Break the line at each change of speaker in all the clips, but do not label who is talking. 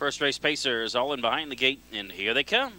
First race pacers all in behind the gate, and here they come.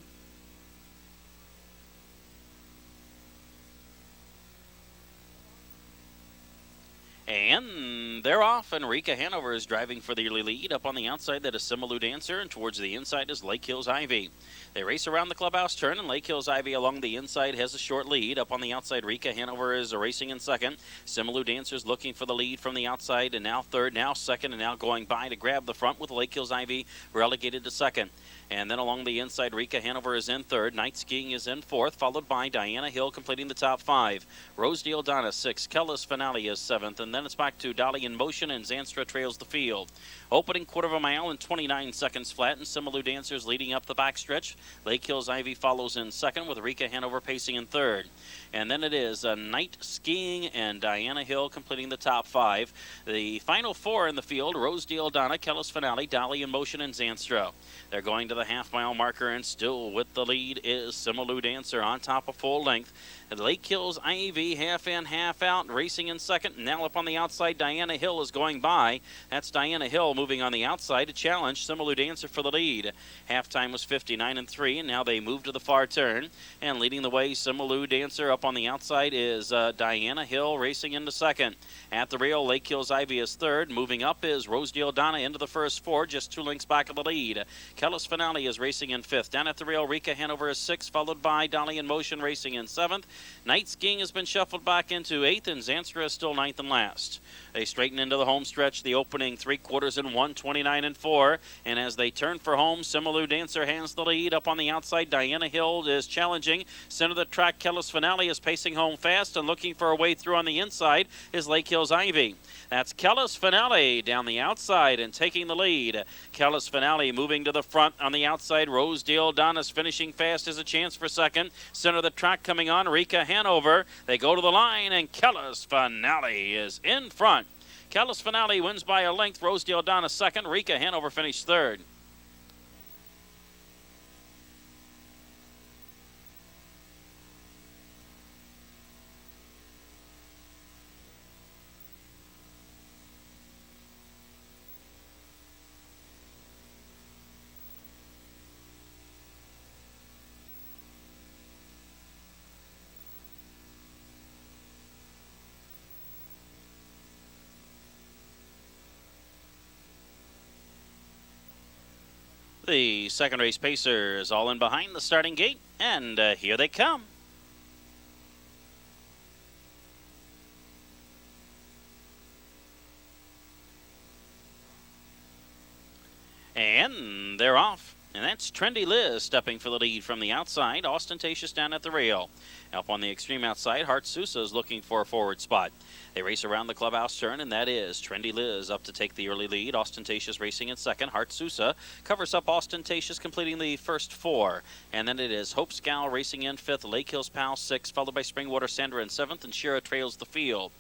And they're off, and Rika Hanover is driving for the early lead. Up on the outside, that is Simalu Dancer, and towards the inside is Lake Hills Ivy. They race around the clubhouse turn, and Lake Hills Ivy along the inside has a short lead. Up on the outside, Rika Hanover is racing in second. Simalu Dancer's looking for the lead from the outside, and now third, now second, and now going by to grab the front with Lake Hills Ivy relegated to second. And then along the inside, Rika Hanover is in third. Night Skiing is in fourth, followed by Diana Hill completing the top five. Rosedale Donna sixth. Kellis Finale is seventh. And then it's back to Dolly in Motion, and Zanstra trails the field. Opening quarter of a mile in 29 seconds flat, and Simalu Dancers leading up the backstretch. Lake Hills Ivy follows in second, with Rika Hanover pacing in third. And then it is Night Skiing and Diana Hill completing the top five. The final four in the field: Rosedale Donna, Kellis Finale, Dolly in Motion, and Zanstra. They're going to the half-mile marker, and still with the lead is Simalu Dancer on top of full length. And Lake Hills Ivy half in, half out, racing in second. Now up on the outside, Diana Hill is going by. That's Diana Hill moving on the outside to challenge Simalu Dancer for the lead. Halftime was 59-3, and now they move to the far turn. And leading the way, Simalu Dancer. Up on the outside is Diana Hill racing into second. At the rail, Lake Hills Ivy is third. Moving up is Rosedale Donna into the first four, just 2 lengths back of the lead. Kellis Finale is racing in fifth. Down at the rail, Rika Hanover is sixth, followed by Dolly in Motion racing in seventh. Night Skiing has been shuffled back into eighth, and Zanstra is still ninth and last. They straighten into the home stretch, the opening 3 quarters in 1:29.4. And as they turn for home, Simalu Dancer hands the lead. Up on the outside, Diana Hill is challenging. Center of the track, Kellis Finale is pacing home fast, and looking for a way through on the inside is Lake Hills Ivy. That's Kellis Finale down the outside and taking the lead. Kellis Finale moving to the front on the outside. Rosedale Donna's finishing fast as a chance for second. Center of the track coming on, Rika Hanover. They go to the line, and Kellis Finale is in front. Kellis Finale wins by a length. Rosedale Donna second. Rika Hanover finished third. The second race pacers all in behind the starting gate, and here they come. And they're off. And that's Trendy Liz stepping for the lead from the outside. Ostentatious down at the rail. Up on the extreme outside, Hart Sousa is looking for a forward spot. They race around the clubhouse turn, and that is Trendy Liz up to take the early lead. Ostentatious racing in second. Hart Sousa covers up Ostentatious, completing the first four. And then it is Hope Scow racing in fifth. Lake Hills Pal sixth, followed by Springwater Sandra in seventh, and Shira trails the field.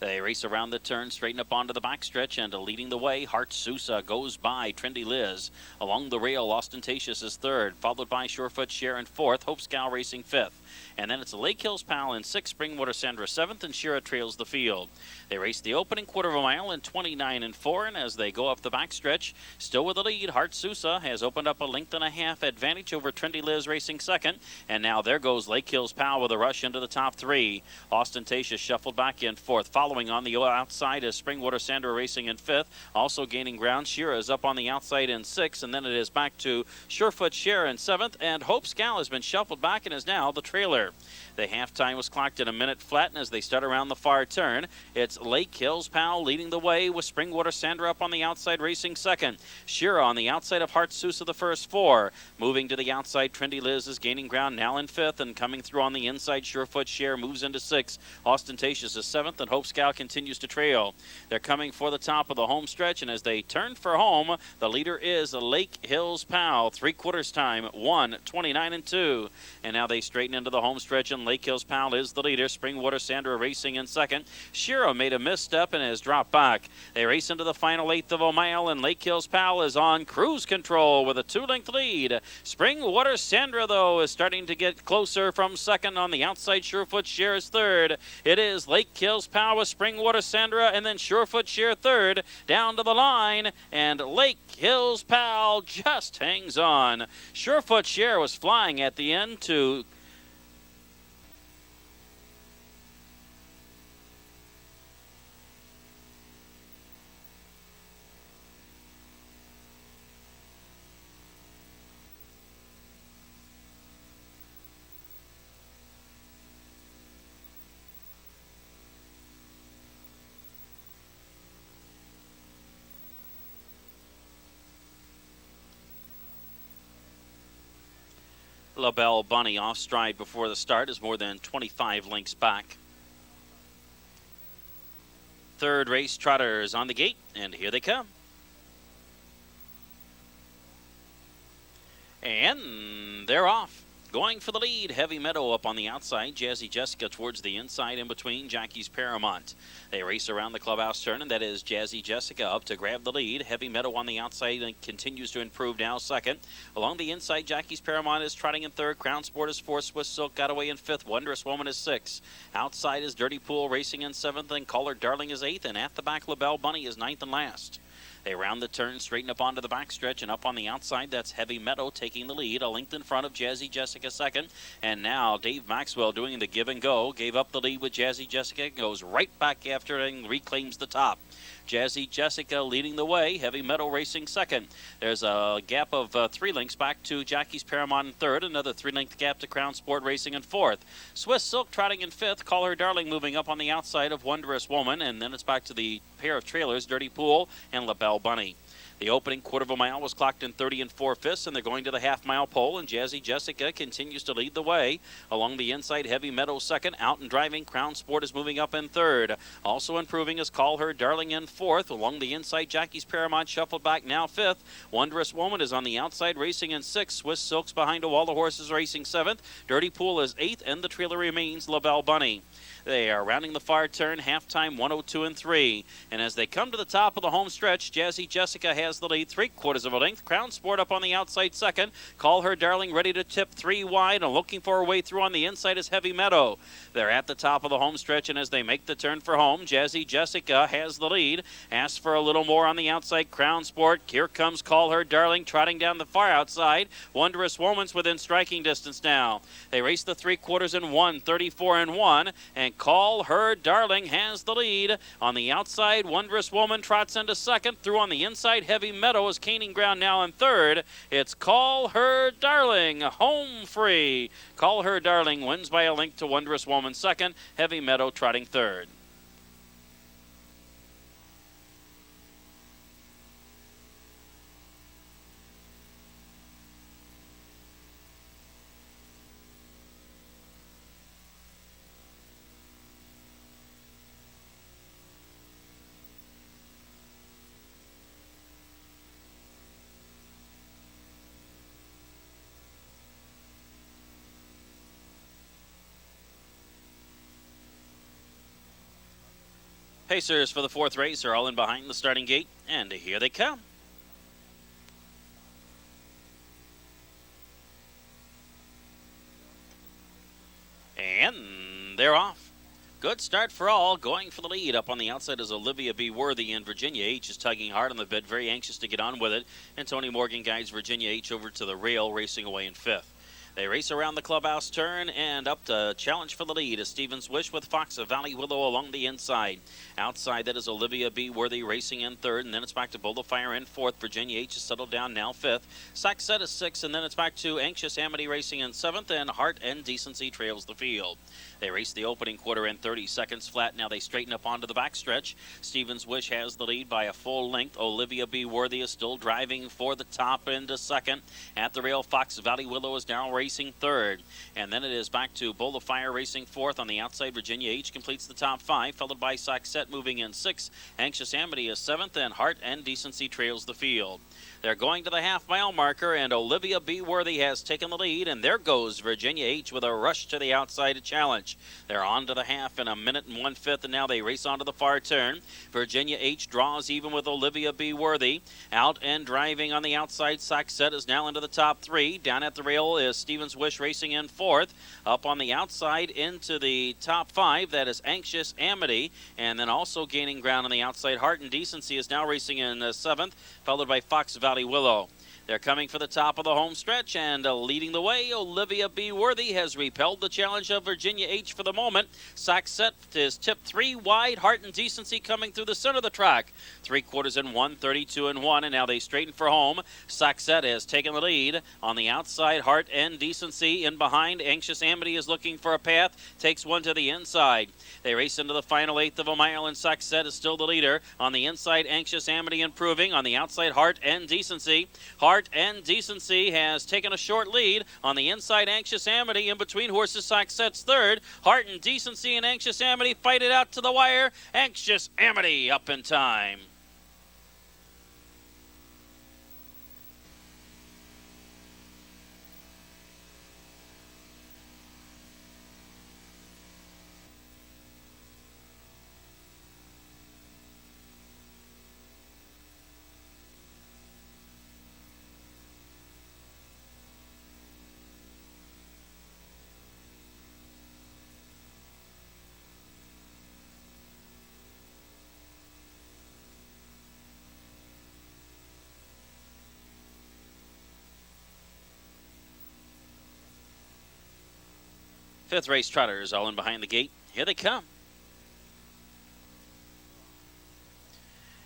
They race around the turn, straighten up onto the backstretch, and leading the way, Hart Sousa goes by Trendy Liz. Along the rail, Ostentatious is third, followed by Surefoot Sharon fourth, Hope Scow racing fifth. And then it's Lake Hills Pal in sixth, Springwater Sandra seventh, and Shira trails the field. They race the opening quarter of a mile in 29.4, and as they go up the backstretch, still with the lead, Hart Sousa has opened up a length and a half advantage over Trendy Liz racing second. And now there goes Lake Hills Pal with a rush into the top three. Ostentatious shuffled back in fourth. Following on the outside is Springwater Sandra racing in fifth, also gaining ground. Shira is up on the outside in sixth, and then it is back to Surefoot Share in seventh, and Hope Scow has been shuffled back and is now the trailer. The halftime was clocked at a minute flat, and as they start around the far turn, it's Lake Hills Pal leading the way with Springwater Sandra up on the outside racing second. Shira on the outside of Hart Sousa the first four. Moving to the outside, Trendy Liz is gaining ground now in fifth, and coming through on the inside, Surefoot Share moves into sixth. Ostentatious is seventh, and Hope Scow continues to trail. They're coming for the top of the home stretch, and as they turn for home, the leader is Lake Hills Pal. 3/4 time, 1:29.2. And now they straighten into the the home stretch, and Lake Hills Pal is the leader. Springwater Sandra racing in second. Shira made a misstep and has dropped back. They race into the final eighth of a mile, and Lake Hills Pal is on cruise control with a 2-length lead. Springwater Sandra, though, is starting to get closer from second. On the outside, Surefoot Share is third. It is Lake Hills Pal with Springwater Sandra, and then Surefoot Share third down to the line, and Lake Hills Pal just hangs on. Surefoot Share was flying at the end to LaBelle Bunny off stride before the start is more than 25 lengths back. Third race trotters on the gate, and here they come. And they're off. Going for the lead, Heavy Meadow up on the outside. Jazzy Jessica towards the inside, in between Jackie's Paramount. They race around the clubhouse turn, and that is Jazzy Jessica up to grab the lead. Heavy Meadow on the outside and continues to improve now second. Along the inside, Jackie's Paramount is trotting in third. Crown Sport is fourth. Swiss Silk got away in fifth. Wondrous Woman is sixth. Outside is Dirty Pool racing in seventh, and Caller Darling is eighth. And at the back, LaBelle Bunny is ninth and last. They round the turn, straighten up onto the backstretch, and up on the outside, that's Heavy Meadow taking the lead, a length in front of Jazzy Jessica second. And now Dave Maxwell doing the give and go, gave up the lead with Jazzy Jessica, goes right back after it and reclaims the top. Jazzy Jessica leading the way, Heavy Meadow racing second. There's a gap of 3 lengths back to Jackie's Paramount in third, another 3-length gap to Crown Sport racing in fourth. Swiss Silk trotting in fifth, Call Her Darling moving up on the outside of Wondrous Woman, and then it's back to the pair of trailers, Dirty Pool and LaBelle Bunny. The opening quarter of a mile was clocked in 30 4/5, and they're going to the half-mile pole, and Jazzy Jessica continues to lead the way. Along the inside, Heavy Meadow second, out and driving. Crown Sport is moving up in third. Also improving is Call Her Darling in fourth. Along the inside, Jackie's Paramount shuffled back now fifth. Wondrous Woman is on the outside racing in sixth. Swiss Silk's behind a wall of horses racing seventh. Dirty Pool is eighth, and the trailer remains LaBelle Bunny. They are rounding the far turn, halftime 102 and 3. And as they come to the top of the home stretch, Jazzy Jessica has the lead 3/4 of a length. Crown Sport up on the outside second. Call Her Darling ready to tip 3 wide, and looking for a way through on the inside is Heavy Meadow. They're at the top of the home stretch, and as they make the turn for home, Jazzy Jessica has the lead. Asks for a little more on the outside, Crown Sport. Here comes Call Her Darling trotting down the far outside. Wondrous Woman's within striking distance now. They race the 3/4 in 1:34 and 1, and Call Her Darling has the lead. On the outside, Wondrous Woman trots into second. Through on the inside, Heavy Meadow is gaining ground now in third. It's Call Her Darling, home free. Call Her Darling wins by a length to Wondrous Woman second. Heavy Meadow trotting third. Pacers for the fourth race are all in behind the starting gate, and here they come. And they're off. Good start for all. Going for the lead. Up on the outside is Olivia B. Worthy, and Virginia H. is tugging hard on the bit, very anxious to get on with it. And Tony Morgan guides Virginia H. over to the rail, racing away in fifth. They race around the clubhouse turn, and up to challenge for the lead is Stevens Wish with Fox of Valley Willow along the inside. Outside, that is Olivia B. Worthy racing in third, and then it's back to Bull of Fire in fourth. Virginia H. is settled down now fifth. Saxet is sixth, and then it's back to Anxious Amity racing in seventh, and Heart and Decency trails the field. They race the opening quarter in 30 seconds flat. Now they straighten up onto the backstretch. Stevens Wish has the lead by a full length. Olivia B. Worthy is still driving for the top into second. At the rail, Fox Valley Willow is now racing third. And then it is back to Bull of Fire racing fourth. On the outside, Virginia H. completes the top five, followed by Saxet moving in sixth. Anxious Amity is seventh, and Heart and Decency trails the field. They're going to the half-mile marker, and Olivia B. Worthy has taken the lead, and there goes Virginia H. with a rush to the outside to challenge. They're on to the half in a minute and 1/5, and now they race on to the far turn. Virginia H. draws even with Olivia B. Worthy. Out and driving on the outside, Saxet is now into the top 3. Down at the rail is Stevens Wish racing in 4th. Up on the outside into the top 5, that is Anxious Amity, and then also gaining ground on the outside, Heart and Decency is now racing in 7th, followed by Fox Valley Willow. They're coming for the top of the home stretch, and leading the way, Olivia B. Worthy has repelled the challenge of Virginia H. for the moment. Saxet is tipped 3 wide. Heart and Decency coming through the center of the track. 3/4 and 1, 32 and 1, and now they straighten for home. Saxet has taken the lead. On the outside, Heart and Decency in behind. Anxious Amity is looking for a path, takes one to the inside. They race into the final 1/8 of a mile, and Saxet is still the leader. On the inside, Anxious Amity improving. On the outside, Heart and Decency. Heart and Decency has taken a short lead. On the inside, Anxious Amity. In between horses, Saxet's third. Heart and Decency and Anxious Amity fight it out to the wire. Anxious Amity up in time. Fifth race trotters all in behind the gate. Here they come.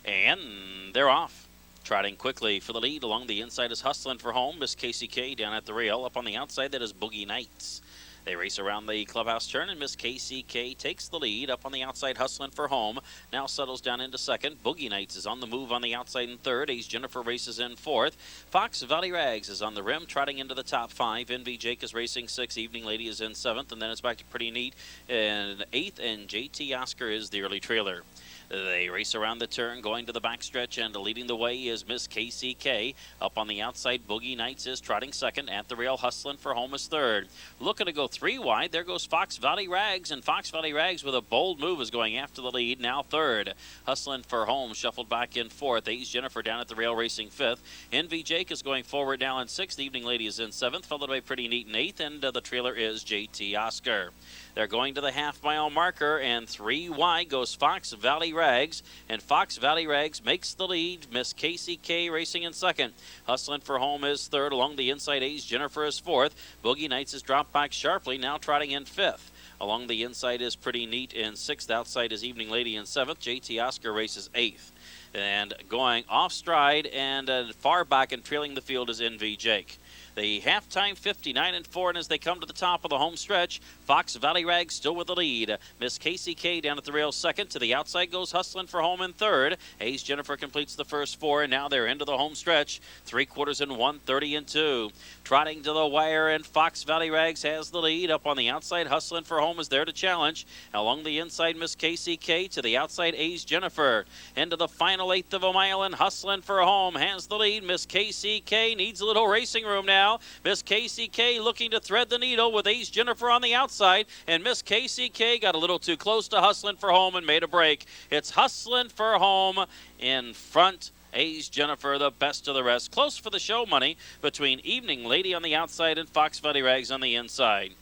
And they're off. Trotting quickly for the lead. Along the inside is Hustlin' for Home. Miss Casey K down at the rail. Up on the outside, that is Boogie Nights. They race around the clubhouse turn, and Miss Casey K takes the lead. Up on the outside, Hustlin' for Home. Now settles down into second. Boogie Nights is on the move on the outside in third. Ace Jennifer races in 4th. Fox Valley Rags is on the rim, trotting into the top 5. Envy Jake is racing 6th. Evening Lady is in 7th, and then it's back to Pretty Neat in 8th, and JT Oscar is the early trailer. They race around the turn, going to the backstretch, and leading the way is Miss KCK. Up on the outside, Boogie Nights is trotting second. At the rail, Hustlin' for Home is third. Looking to go 3 wide, there goes Fox Valley Rags, and Fox Valley Rags with a bold move is going after the lead, now third. Hustlin' for Home shuffled back in 4th. Ace Jennifer down at the rail racing 5th. Envy Jake is going forward now in 6th. Evening Lady is in 7th, followed by Pretty Neat in 8th, and the trailer is JT Oscar. They're going to the half-mile marker, and 3 wide goes Fox Valley Rags, and Fox Valley Rags makes the lead. Miss Casey K racing in second. Hustlin' for Home is third. Along the inside, Ace Jennifer is 4th. Boogie Nights has dropped back sharply, now trotting in 5th. Along the inside is Pretty Neat in 6th. Outside is Evening Lady in 7th. JT Oscar races 8th. And going off stride and far back and trailing the field is NV Jake. The halftime 59 and 4, and as they come to the top of the home stretch, Fox Valley Rags still with the lead. Miss Casey K down at the rail second. To the outside goes Hustlin' for Home in third. Ace Jennifer completes the first 4, and now they're into the home stretch. 3/4 and 1, 30 and 2. Trotting to the wire, and Fox Valley Rags has the lead. Up on the outside, Hustlin' for Home is there to challenge. Along the inside, Miss Casey K. To the outside, Ace Jennifer. Into the final 1/8 of a mile, and Hustlin' for Home has the lead. Miss Casey K needs a little racing room now. Miss Casey K looking to thread the needle with Ace Jennifer on the outside, and Miss Casey K got a little too close to Hustlin' for Home and made a break. It's Hustlin' for Home in front. Ace Jennifer, the best of the rest. Close for the show money between Evening Lady on the outside and Fox Valley Rags on the inside.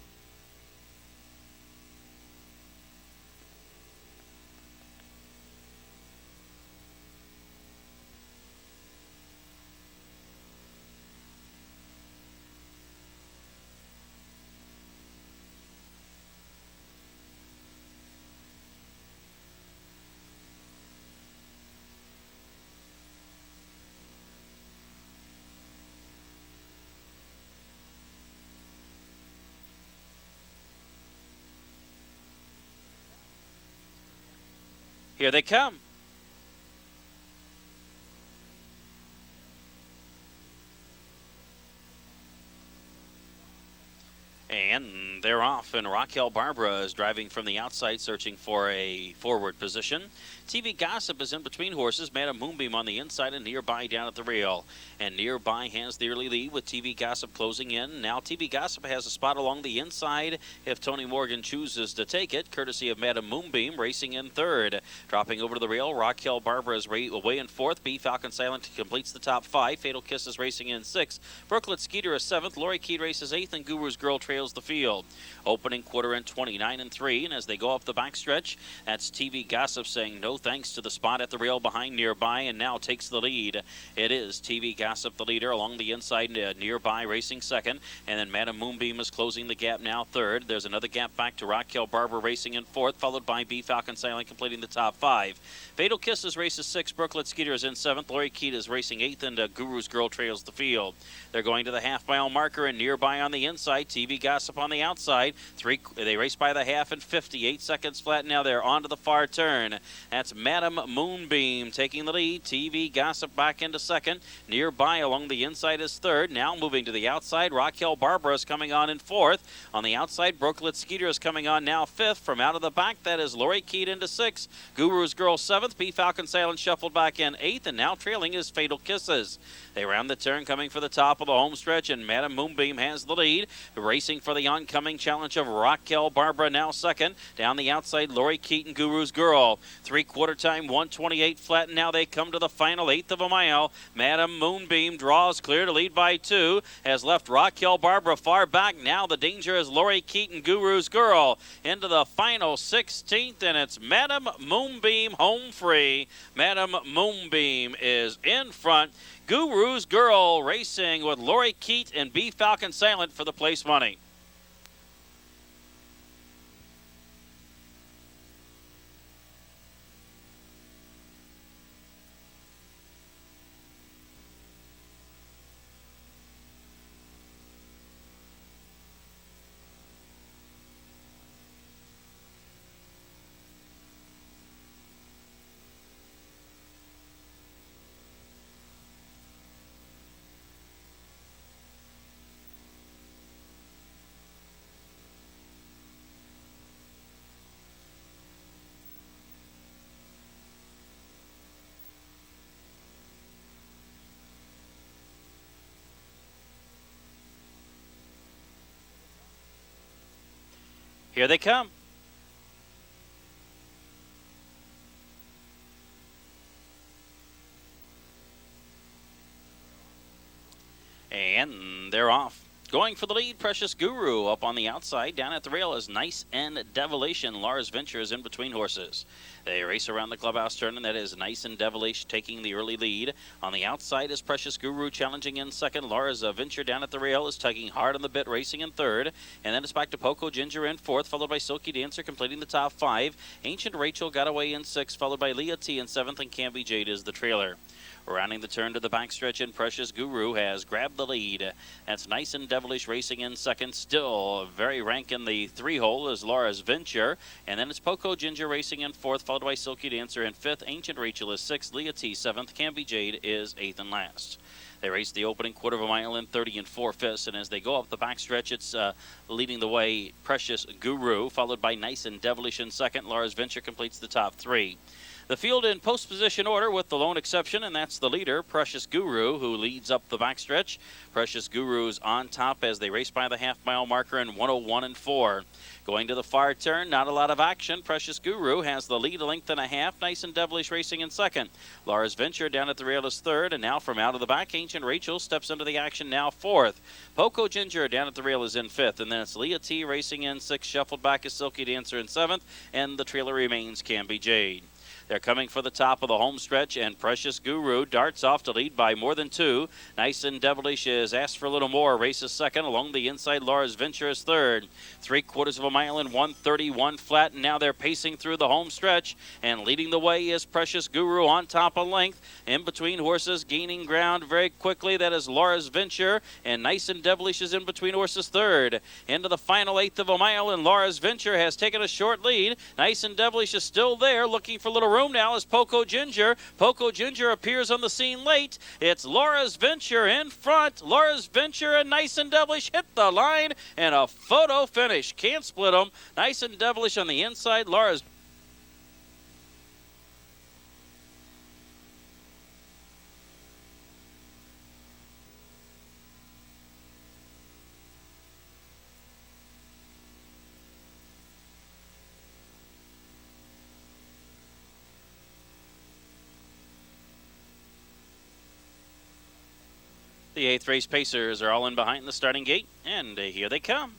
Here they come. And they're off, and Raquel Barbara is driving from the outside, searching for a forward position. TV Gossip is in between horses. Madam Moonbeam on the inside, and Nearby down at the rail. And Nearby has the early lead with TV Gossip closing in. Now TV Gossip has a spot along the inside if Tony Morgan chooses to take it, courtesy of Madam Moonbeam racing in third. Dropping over to the rail, Raquel Barbara is away in fourth. B Falcon Silent completes the top five. Fatal Kiss is racing in sixth. Brooklet Skeeter is seventh. Lori Keed races eighth, and Guru's Girl trails the field. Opening quarter in 29-3, and as they go up the backstretch, that's TV Gossip saying no thanks to the spot at the rail behind Nearby, and now takes the lead. It is TV Gossip the leader along the inside, Nearby racing second, and then Madam Moonbeam is closing the gap now third. There's another gap back to Raquel Barber racing in fourth, followed by B Falcon Silent completing the top five. Fatal Kisses races sixth. Brooklet Skeeter is in seventh. Lori Keed is racing eighth, and Guru's Girl trails the field. They're going to the half-mile marker, and Nearby on the inside, TV Gossip on the outside. They race by the half in 58 seconds flat. Now they're on to the far turn. That's Madam Moonbeam taking the lead. TV Gossip back into second. Nearby along the inside is third. Now moving to the outside, Raquel Barbara is coming on in fourth. On the outside, Brooklet Skeeter is coming on now fifth. From out of the back, that is Lori Keed into sixth. Guru's Girl seventh. P Falcon Silent shuffled back in eighth, and now trailing is Fatal Kisses. They round the turn coming for the top of the home stretch, and Madam Moonbeam has the lead. Racing for the oncoming challenge of Raquel Barbara now second. Down the outside, Lori Keaton, Guru's Girl. Three-quarter time, 1:28 flat, and now they come to the final eighth of a mile. Madam Moonbeam draws clear to lead by two. Has left Raquel Barbara far back. Now the danger is Lori Keaton, Guru's Girl. Into the final 16th, and it's Madam Moonbeam home free. Madam Moonbeam is in front. Guru's Girl racing with Lori Keat and B Falcon Silent for the place money. Here they come. And they're off. Going for the lead, Precious Guru up on the outside. Down at the rail is Nice and Devilish, and Lars Venture is in between horses. They race around the clubhouse turn, and that is Nice and Devilish taking the early lead. On the outside is Precious Guru challenging in second. Lars Venture down at the rail is tugging hard on the bit, racing in third. And then it's back to Poco Ginger in fourth, followed by Silky Dancer completing the top five. Ancient Rachel got away in sixth, followed by Leah T in seventh, and Canby Jade is the trailer. Rounding the turn to the backstretch, and Precious Guru has grabbed the lead. That's Nice and Devilish racing in second. Still very rank in the three-hole is Laura's Venture. And then it's Poco Ginger racing in fourth, followed by Silky Dancer in fifth. Ancient Rachel is sixth. Leah T seventh. Canby Jade is eighth and last. They race the opening quarter of a mile in 30 4/5, and as they go up the backstretch, it's leading the way Precious Guru, followed by Nice and Devilish in second. Laura's Venture completes the top three. The field in post position order with the lone exception, and that's the leader, Precious Guru, who leads up the backstretch. Precious Guru's on top as they race by the half-mile marker in 1:01 4. Going to the far turn, not a lot of action. Precious Guru has the lead a length and a half. Nice and Devilish racing in second. Laura's Venture down at the rail is third, and now from out of the back, Ancient Rachel steps into the action now fourth. Poco Ginger down at the rail is in fifth, and then it's Leah T racing in sixth. Shuffled back is Silky Dancer in seventh, and the trailer remains Canby Jade. They're coming for the top of the home stretch, and Precious Guru darts off to lead by more than two. Nice and Devilish is asked for a little more. Races second. Along the inside, Laura's Venture is third. 3/4 of a mile in 1:31 flat, and now they're pacing through the home stretch. And leading the way is Precious Guru on top of length. In between horses, gaining ground very quickly. That is Laura's Venture, and Nice and Devilish is in between horses third. Into the final eighth of a mile, and Laura's Venture has taken a short lead. Nice and Devilish is still there, looking for a little room now is Poco Ginger. Poco Ginger appears on the scene late. It's Laura's Venture in front. Laura's Venture and Nice and Devilish hit the line, and a photo finish. Can't split them. Nice and Devilish on the inside. Laura's The 8th race Pacers are all in behind the starting gate, and here they come.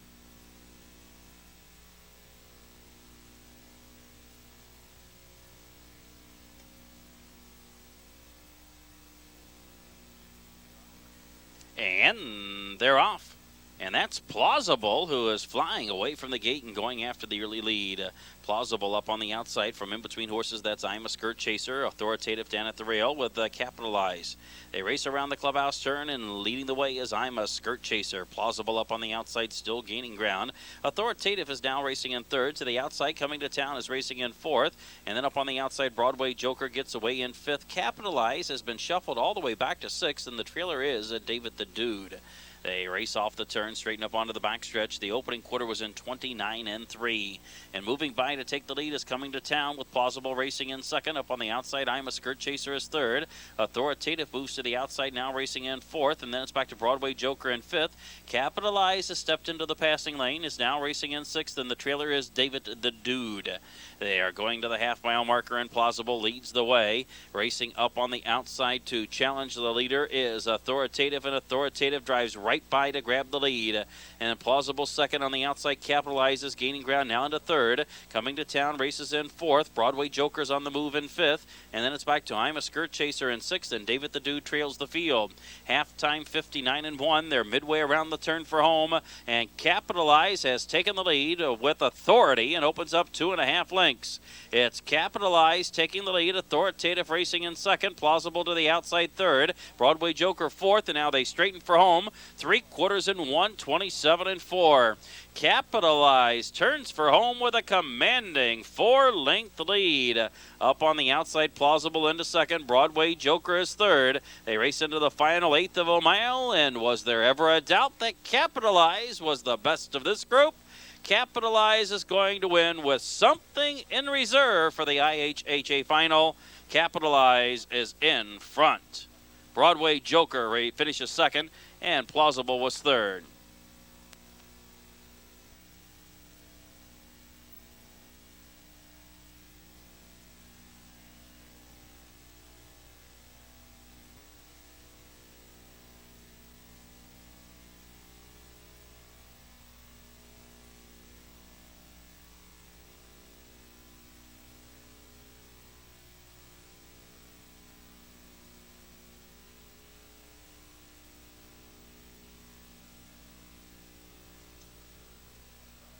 And they're off. And that's Plausible, who is flying away from the gate and going after the early lead. Plausible up on the outside from in between horses. That's I'm a Skirt Chaser. Authoritative down at the rail with Capitalize. They race around the clubhouse turn, and leading the way is I'm a Skirt Chaser. Plausible up on the outside, still gaining ground. Authoritative is now racing in third. To the outside, coming to town, is racing in fourth. And then up on the outside, Broadway Joker gets away in fifth. Capitalize has been shuffled all the way back to sixth, and the trailer is David the Dude. They race off the turn, straighten up onto the backstretch. The opening quarter was in 29-3. And moving by to take the lead is Coming to Town with Plausible racing in second. Up on the outside, I'm a Skirt Chaser is third. Authoritative moves to the outside, now racing in fourth. And then it's back to Broadway Joker in fifth. Capitalize has stepped into the passing lane, is now racing in sixth. And the trailer is David the Dude. They are going to the half-mile marker, and Plausible leads the way. Racing up on the outside to challenge the leader is Authoritative, and Authoritative drives right by to grab the lead. And Plausible second on the outside, Capitalizes, gaining ground now into third. Coming to Town races in fourth. Broadway Joker's on the move in fifth. And then it's back to I'm a Skirt Chaser in sixth, and David the Dude trails the field. Halftime 59-1. They're midway around the turn for home, and Capitalize has taken the lead with authority and opens up 2.5 lengths. It's Capitalize taking the lead. Authoritative racing in second. Plausible to the outside third. Broadway Joker fourth, and now they straighten for home. 3/4 27-4. Capitalize turns for home with a commanding 4-length lead. Up on the outside, Plausible into second. Broadway Joker is third. They race into the final eighth of a mile, and was there ever a doubt that Capitalize was the best of this group? Capitalize is going to win with something in reserve for the IHHA final. Capitalize is in front. Broadway Joker finishes second, and Plausible was third.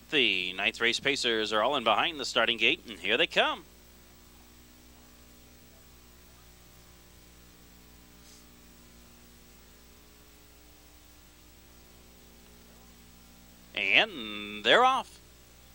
The 9th race Pacers are all in behind the starting gate, and here they come. And they're off.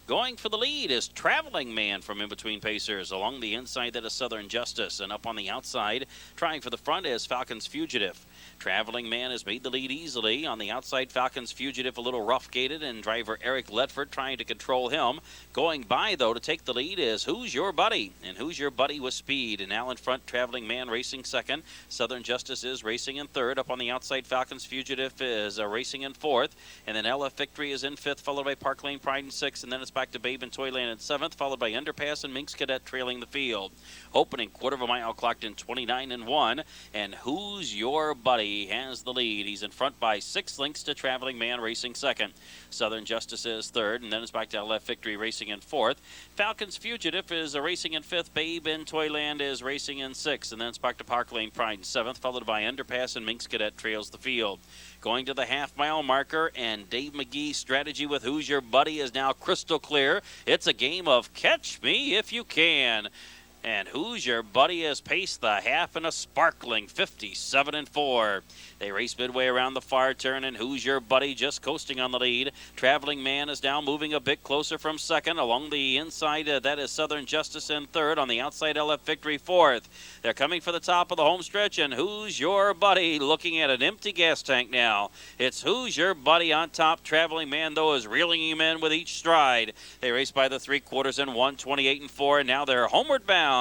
Going for the lead is Traveling Man from in between Pacers. Along the inside, that is Southern Justice. And up on the outside, trying for the front is Falcon's Fugitive. Traveling Man has made the lead easily. On the outside, Falcon's Fugitive a little rough-gated, and driver Eric Ledford trying to control him. Going by, though, to take the lead is Who's Your Buddy? And Who's Your Buddy with speed. And now in front, Traveling Man racing second. Southern Justice is racing in third. Up on the outside, Falcon's Fugitive is racing in fourth. And then LF Victory is in fifth, followed by Park Lane Pride in sixth. And then it's back to Babe and Toyland in seventh, followed by Underpass and Minx Cadet trailing the field. Opening quarter of a mile clocked in 29-1. And Who's Your Buddy has the lead. He's in front by 6 lengths to Traveling Man racing second. Southern Justice is third, and then it's back to LF Victory racing in fourth. Falcon's Fugitive is racing in fifth. Babe in Toyland is racing in sixth, and then it's back to Park Lane Pride in seventh, followed by Underpass and Minx Cadet trails the field. Going to the half-mile marker, and Dave McGee's strategy with Who's Your Buddy is now crystal clear. It's a game of catch me if you can. And Who's Your Buddy has paced the half in a sparkling 57-4. They race midway around the far turn, and Who's Your Buddy just coasting on the lead. Traveling Man is now moving a bit closer from second. Along the inside, that is Southern Justice in third. On the outside, LF Victory fourth. They're coming for the top of the home stretch, and Who's Your Buddy looking at an empty gas tank now. It's Who's Your Buddy on top. Traveling Man, though, is reeling him in with each stride. They race by the 3/4 in 1:28-4, and now they're homeward bound.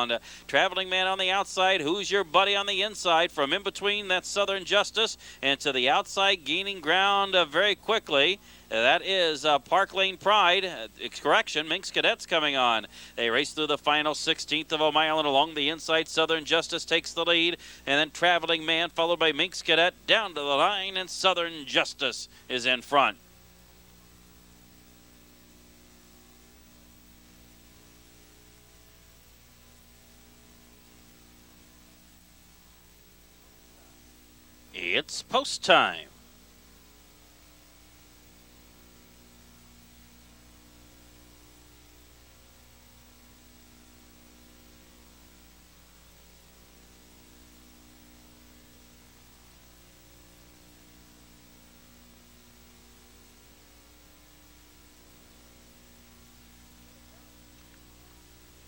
Traveling Man on the outside, Who's Your Buddy on the inside. From in between, that's Southern Justice, and to the outside, gaining ground very quickly. That is Park Lane Pride. Correction, Minx Cadets coming on. They race through the final 16th of a mile, and along the inside, Southern Justice takes the lead, and then Traveling Man followed by Minx Cadet down to the line, and Southern Justice is in front. It's post time.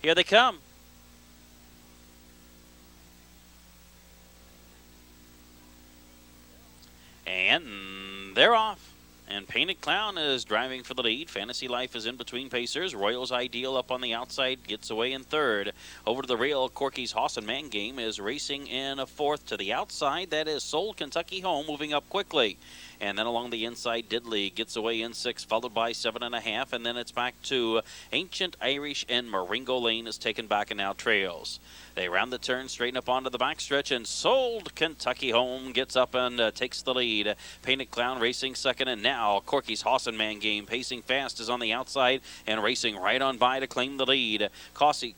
Here they come. And they're off. And Painted Clown is driving for the lead. Fantasy Life is in between pacers. Royals Ideal up on the outside, gets away in third. Over to the rail, Corky's Hawthorne Man Game is racing in a fourth. To the outside, that is Soul Kentucky Home, moving up quickly. And then along the inside, Diddley gets away in sixth, followed by 7.5. And then it's back to Ancient Irish, and Maringo Lane is taken back and now trails. They round the turn, straighten up onto the backstretch, and Sold Kentucky Home gets up and takes the lead. Painted Clown racing second, and now Corky's Hawthorne Man Game pacing fast is on the outside and racing right on by to claim the lead.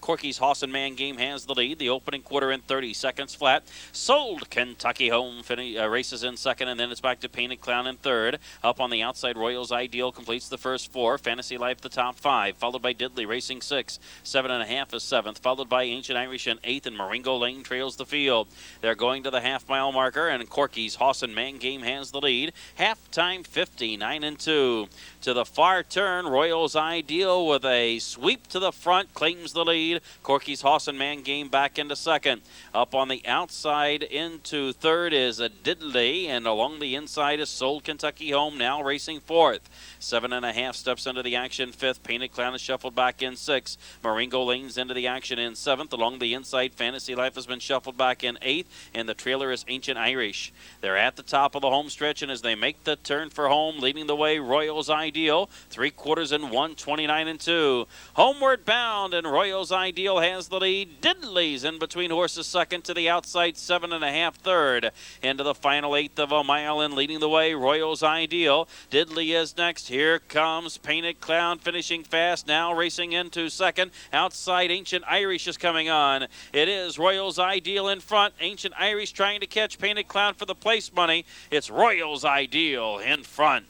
Corky's Hawthorne Man Game has the lead. The opening quarter in 30 seconds flat. Sold Kentucky Home races in second, and then it's back to Painted Clown in third. Up on the outside, Royals Ideal completes the first four. Fantasy Life the top five, followed by Diddley racing six. 7.5 is seventh, followed by Ancient Irish in eighth, and Maringo Lane trails the field. They're going to the half-mile marker, and Corky's Hawthorne Man Game has the lead. Half-time 59-2. To the far turn, Royals Ideal with a sweep to the front claims the lead. Corky's Hawthorne Man Game back into second. Up on the outside into third is a Diddley, and along the inside is Sold Kentucky Home, now racing fourth. 7.5 steps into the action fifth. Painted Clown is shuffled back in sixth. Maringo Lane's into the action in seventh. Along the inside, Fantasy Life has been shuffled back in eighth, and the trailer is Ancient Irish. They're at the top of the home stretch, and as they make the turn for home, leading the way, Royals Ideal. 3/4 in 1:29-2. Homeward bound, and Royals Ideal has the lead. Diddley's in between horses second, to the outside 7.5 third. Into the final eighth of a mile, and leading the way, Royals Ideal. Diddley is next. Here comes Painted Clown finishing fast, now racing into second. Outside, Ancient Irish is coming on. It is Royals Ideal in front. Ancient Irish trying to catch Painted Clown for the place money. It's Royals Ideal in front.